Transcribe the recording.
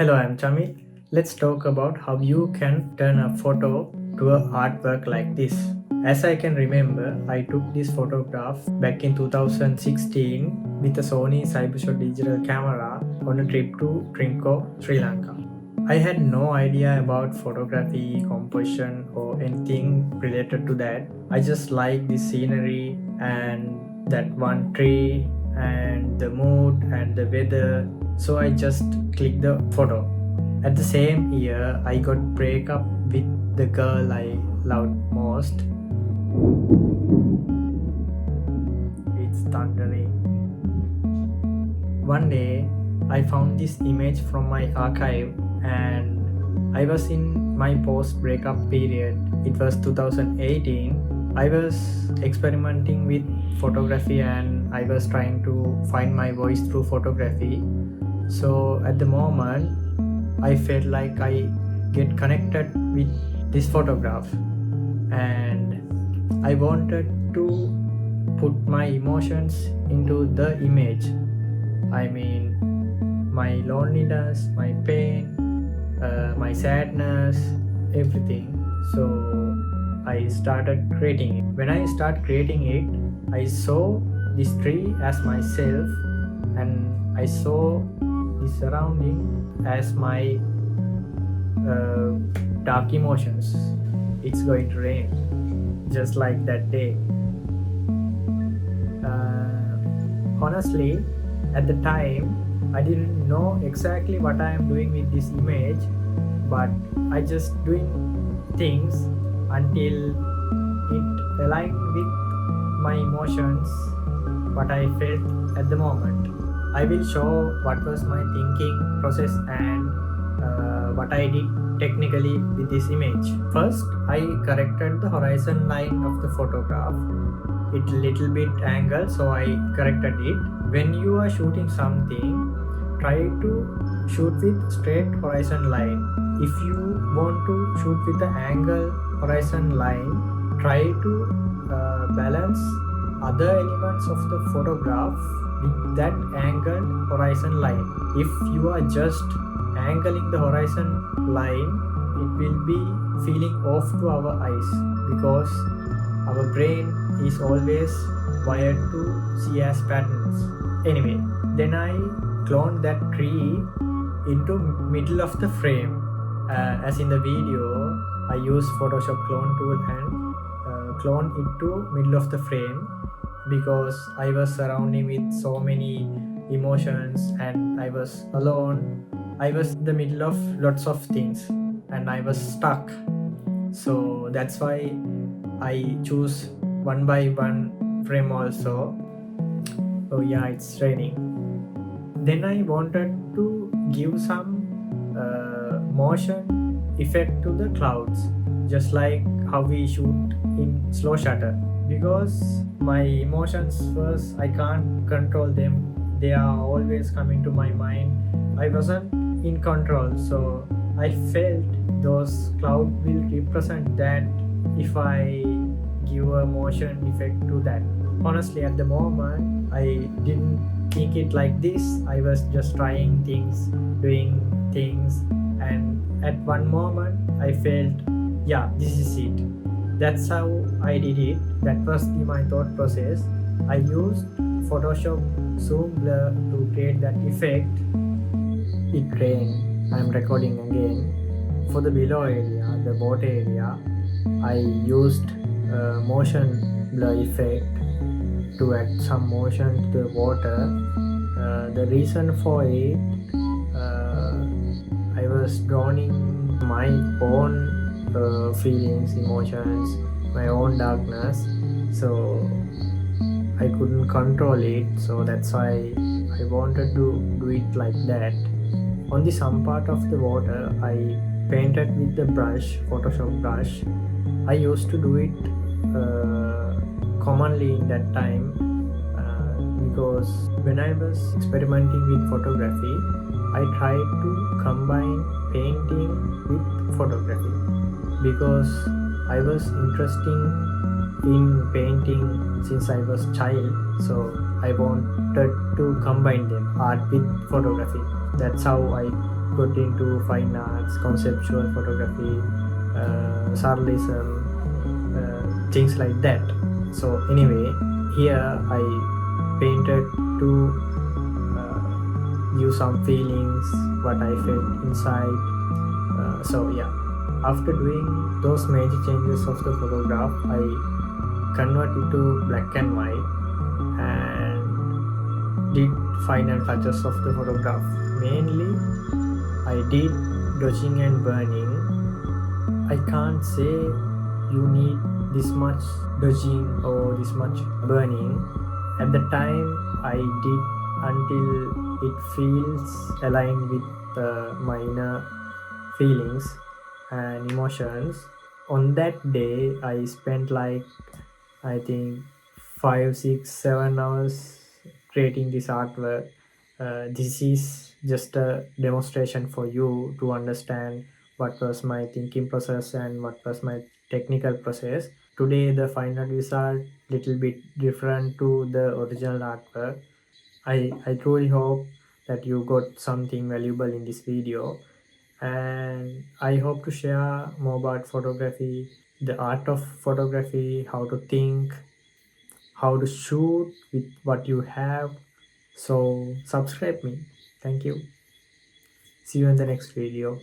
Hello, I'm Chamit. Let's talk about how you can turn a photo to an artwork like this. As I can remember, I took this photograph back in 2016 with a Sony Cybershot digital camera on a trip to Trinco, Sri Lanka. I had no idea about photography, composition, or anything related to that. I just like the scenery and that one tree and the mood and the weather. So I just clicked the photo. At the same year, I got breakup with the girl I loved most. It's thundering. One day, I found this image from my archive and I was in my post breakup period. It was 2018. I was experimenting with photography and I was trying to find my voice through photography. So at the moment, I felt like I get connected with this photograph and I wanted to put my emotions into the image. I mean, my loneliness, my pain, my sadness, everything. So I started creating it. When I started creating it, I saw this tree as myself and I saw the surrounding as my dark emotions. It's going to rain, just like that day. Honestly, at the time, I didn't know exactly what I am doing with this image, but I just doing things until it aligned with my emotions, what I felt at the moment. I will show what was my thinking process and what I did technically with this image. First, I corrected the horizon line of the photograph. It little bit angle, so I corrected it. When you are shooting something, try to shoot with straight horizon line. If you want to shoot with the angle horizon line, try to balance other elements of the photograph with that angled horizon line. If you are just angling the horizon line, it will be feeling off to our eyes because our brain is always wired to see as patterns. Anyway, then I cloned that tree into middle of the frame. As in the video, I use Photoshop clone tool and clone it to middle of the frame because I was surrounding with so many emotions and I was alone. I was in the middle of lots of things and I was stuck. So that's why I choose one by one frame also. Oh yeah, it's raining. Then I wanted to give some motion effect to the clouds, just like how we shoot in slow shutter. Because my emotions first, I can't control them. They are always coming to my mind. I wasn't in control, so I felt those clouds will represent that if I give a motion effect to that. Honestly, at the moment, I didn't think it like this. I was just trying things, doing things, and at one moment, I felt, yeah, this is it. That's how I did it. That was my thought process. I used Photoshop zoom blur to create that effect. It rained. I'm recording again. For the below area, the water area, I used motion blur effect to add some motion to the water. The reason for it, I was drawing my own feelings, emotions, my own darkness. So I couldn't control it. So that's why I wanted to do it like that. On the some part of the water, I painted with the brush, Photoshop brush. I used to do it commonly in that time because when I was experimenting with photography, I tried to combine painting with photography because I was interested in painting since I was child. So I wanted to combine them, art with photography. That's how I got into fine arts, conceptual photography, surrealism, things like that. So anyway, here I painted to give some feelings what I felt inside. So yeah, after doing those major changes of the photograph, I convert it to black and white and did final touches of the photograph. Mainly I did dodging and burning. I can't say you need this much dodging or this much burning. At the time I did until it feels aligned with my inner feelings and emotions. On that day I spent like, I think, 5, 6, 7 hours creating this artwork. This is just a demonstration for you to understand what was my thinking process and what was my technical process. Today the final result little bit different to the original artwork. I truly hope that you got something valuable in this video, and I hope to share more about photography, the art of photography, how to think, how to shoot with what you have. So subscribe me. Thank you. See you in the next video.